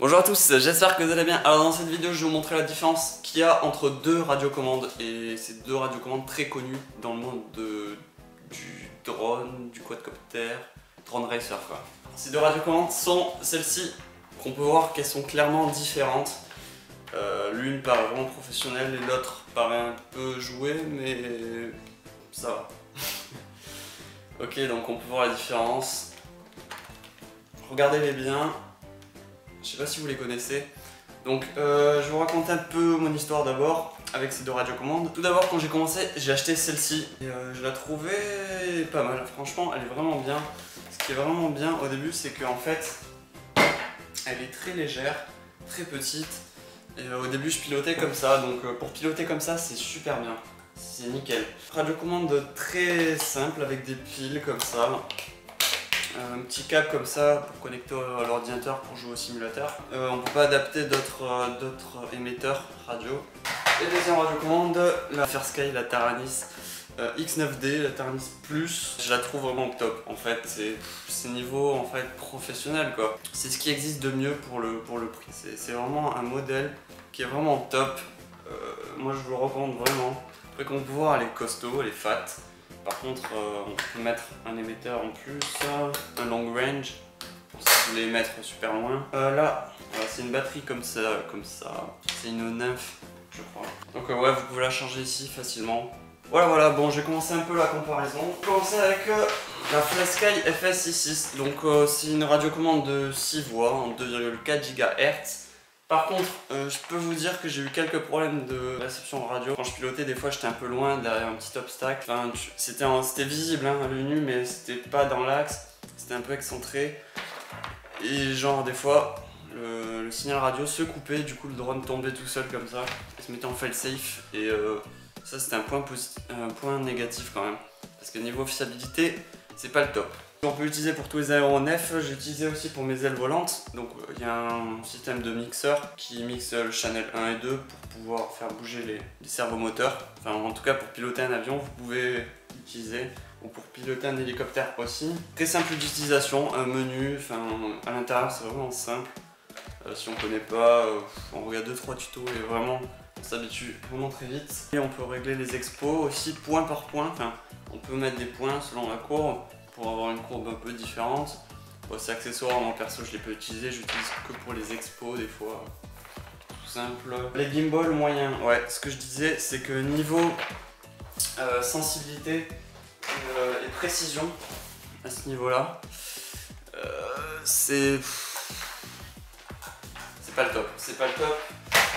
Bonjour à tous, j'espère que vous allez bien. Alors dans cette vidéo je vais vous montrer la différence qu'il y a entre deux radiocommandes. Et ces deux radiocommandes très connues dans le monde du drone, du quadcopter, drone racer quoi. Ces deux radiocommandes sont celles-ci, qu'on peut voir qu'elles sont clairement différentes. L'une paraît vraiment professionnelle et l'autre paraît un peu jouée, mais ça va. Ok, donc on peut voir la différence. Regardez-les bien. Je sais pas si vous les connaissez. Donc je vais vous raconter un peu mon histoire d'abord avec ces deux radiocommandes. Tout d'abord, quand j'ai commencé, j'ai acheté celle-ci et je la trouvais pas mal. Franchement, elle est vraiment bien. Ce qui est vraiment bien au début, c'est qu'en fait, elle est très légère, très petite. Et au début, je pilotais comme ça. Donc pour piloter comme ça, c'est super bien. C'est nickel. Radiocommande très simple avec des piles comme ça. Un petit câble comme ça pour connecter à l'ordinateur pour jouer au simulateur. On peut pas adapter d'autres émetteurs radio. Et deuxième radiocommande, la Fersky, la Taranis X9D, la Taranis Plus. Je la trouve vraiment top. En fait, c'est niveau en fait professionnel quoi. C'est ce qui existe de mieux pour le prix. C'est vraiment un modèle qui est vraiment top. Moi, je vous le recommande vraiment. Après, comme vous pouvez voir, elle est costaud, elle est fat. Par contre, on peut mettre un émetteur en plus, un long range, pour si vous voulez mettre super loin. Là, c'est une batterie comme ça. C'est une nymph, je crois. Donc ouais, vous pouvez la charger ici facilement. Voilà, bon, j'ai commencé un peu la comparaison. Je vais commencer avec la Fersky FS66. Donc c'est une radiocommande de 6 voix en 2,4 GHz. Par contre, je peux vous dire que j'ai eu quelques problèmes de réception radio. Quand je pilotais, des fois j'étais un peu loin derrière un petit obstacle. Enfin, c'était visible hein, à l'œil nu, mais c'était pas dans l'axe. C'était un peu excentré. Et genre des fois, le signal radio se coupait, du coup le drone tombait tout seul comme ça. Il se mettait en fail-safe. Et ça c'était un point négatif quand même. Parce que niveau fiabilité, c'est pas le top. On peut l'utiliser pour tous les aéronefs, j'ai utilisé aussi pour mes ailes volantes. Donc il y a un système de mixeur qui mixe le channel 1 et 2 pour pouvoir faire bouger les servomoteurs. Enfin en tout cas pour piloter un avion vous pouvez l'utiliser. Ou pour piloter un hélicoptère aussi. Très simple d'utilisation, un menu, enfin à l'intérieur c'est vraiment simple. Si on connaît pas, on regarde 2-3 tutos et vraiment on s'habitue vraiment très vite. Et on peut régler les expos aussi point par point, enfin on peut mettre des points selon la courbe. Pour avoir une courbe un peu différente. Bon, c'est accessoire, moi perso je l'ai pas utilisé, j'utilise que pour les expos des fois. Tout simple. Les gimbals moyens, ouais, ce que je disais c'est que niveau sensibilité et précision à ce niveau là, c'est pas le top. C'est pas le top.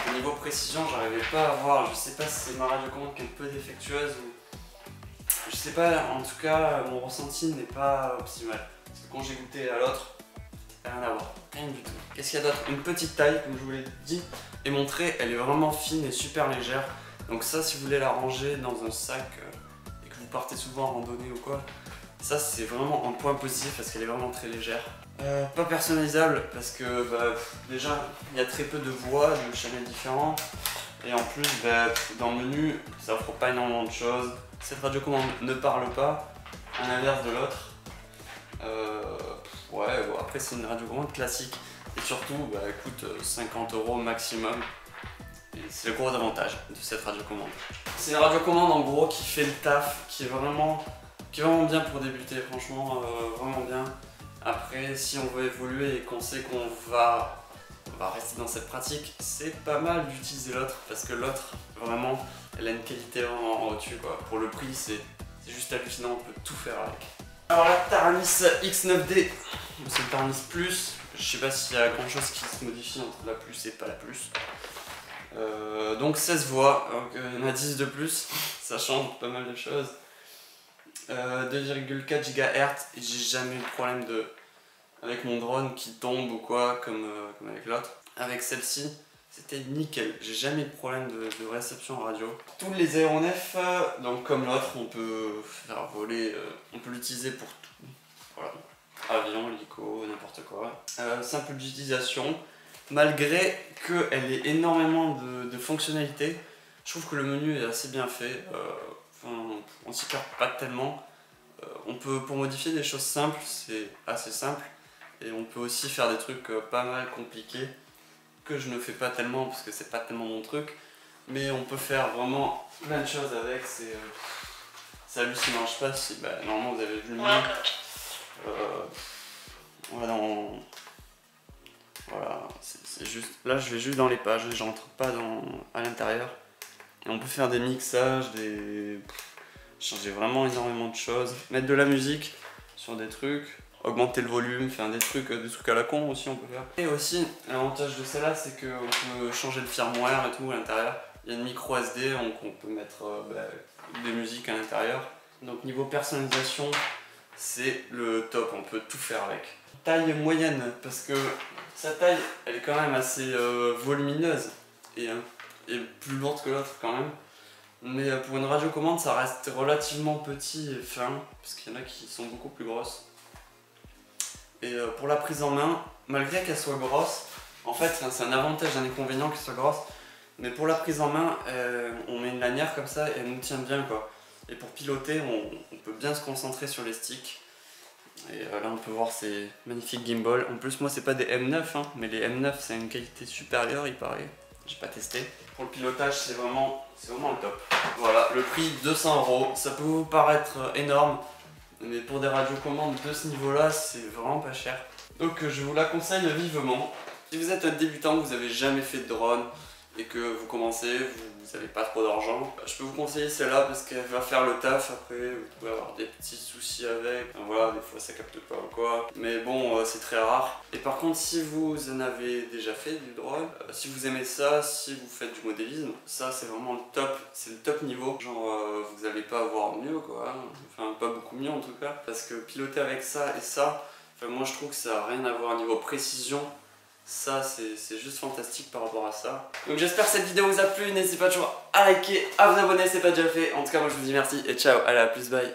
Au niveau précision, j'arrivais pas à voir, je sais pas si c'est ma radiocommande qui est un peu défectueuse ou. Je sais pas, en tout cas, mon ressenti n'est pas optimal. Parce que quand j'ai goûté à l'autre, rien à voir, rien du tout. Qu'est-ce qu'il y a d'autre? Une petite taille, comme je vous l'ai dit, et montré, elle est vraiment fine et super légère. Donc ça, si vous voulez la ranger dans un sac et que vous partez souvent en randonnée ou quoi, ça c'est vraiment un point positif parce qu'elle est vraiment très légère. Pas personnalisable parce que déjà, il y a très peu de voix, de channels différents. Et en plus, dans le menu, ça offre pas énormément de choses. Cette radiocommande ne parle pas, à l'inverse de l'autre. Ouais, bon, après c'est une radiocommande classique. Et surtout, elle coûte 50 € maximum. Et c'est le gros avantage de cette radiocommande. C'est une radiocommande en gros qui fait le taf, qui est vraiment bien pour débuter, franchement, vraiment bien. Après, si on veut évoluer et qu'on sait qu'on va rester dans cette pratique, c'est pas mal d'utiliser l'autre parce que l'autre, vraiment, elle a une qualité vraiment au-dessus quoi. Pour le prix, c'est juste hallucinant, on peut tout faire avec. Alors la Taranis X9D, c'est une Taranis Plus. Je sais pas s'il y a grand chose qui se modifie entre la Plus et pas la Plus. Donc 16 voix, il y en a 10 de plus, ça change pas mal de choses. 2,4 GHz et j'ai jamais eu de problème avec mon drone qui tombe ou quoi comme avec l'autre. Avec celle-ci, c'était nickel, j'ai jamais eu de problème de réception radio. Tous les aéronefs, donc comme l'autre, on peut faire voler, on peut l'utiliser pour tout. Voilà, avion, hélico, n'importe quoi. Simple d'utilisation, malgré qu'elle ait énormément de fonctionnalités, je trouve que le menu est assez bien fait. On s'y perd pas tellement. Pour modifier des choses simples, c'est assez simple. Et on peut aussi faire des trucs pas mal compliqués. que je ne fais pas tellement parce que c'est pas tellement mon truc, mais on peut faire vraiment plein de choses avec, c'est hallucinant. Je sais pas si, normalement vous avez vu le mien. Voilà, voilà, c'est juste, là je vais juste dans les pages, je rentre pas à l'intérieur. Et on peut faire des mixages, changer vraiment énormément de choses, mettre de la musique sur des trucs, augmenter le volume, faire des trucs à la con aussi on peut faire. Et aussi, l'avantage de celle-là c'est qu'on peut changer le firmware et tout à l'intérieur. Il y a une micro SD, donc on peut mettre des musiques à l'intérieur. Donc niveau personnalisation, c'est le top, on peut tout faire avec. Taille moyenne, parce que sa taille elle est quand même assez volumineuse et plus lourde que l'autre quand même. Mais pour une radiocommande ça reste relativement petit et fin, parce qu'il y en a qui sont beaucoup plus grosses. Et pour la prise en main, malgré qu'elle soit grosse, en fait c'est un avantage, un inconvénient qu'elle soit grosse, mais pour la prise en main, on met une lanière comme ça et elle nous tient bien quoi. Et pour piloter, on peut bien se concentrer sur les sticks. Et là on peut voir ces magnifiques gimbals. En plus moi c'est pas des M9 hein, mais les M9 c'est une qualité supérieure il paraît. J'ai pas testé. Pour le pilotage c'est vraiment le top. Voilà, le prix 200 €. Ça peut vous paraître énorme, mais pour des radiocommandes de ce niveau là c'est vraiment pas cher. Donc je vous la conseille vivement. Si vous êtes un débutant, vous avez jamais fait de drone et que vous commencez, vous n'avez pas trop d'argent, je peux vous conseiller celle-là parce qu'elle va faire le taf. Après vous pouvez avoir des petits soucis avec, enfin, voilà, des fois ça capte pas ou quoi, mais bon c'est très rare. Et par contre si vous en avez déjà fait du drone, si vous aimez ça, si vous faites du modélisme, ça c'est vraiment le top, c'est le top niveau, genre vous n'allez pas avoir mieux quoi, hein. Enfin pas beaucoup mieux en tout cas, parce que piloter avec ça et ça, enfin, moi je trouve que ça n'a rien à voir niveau précision. Ça c'est juste fantastique par rapport à ça. Donc j'espère que cette vidéo vous a plu, n'hésitez pas toujours à liker, à vous abonner si ce n'est pas déjà fait. En tout cas moi je vous dis merci et ciao, allez à plus, bye.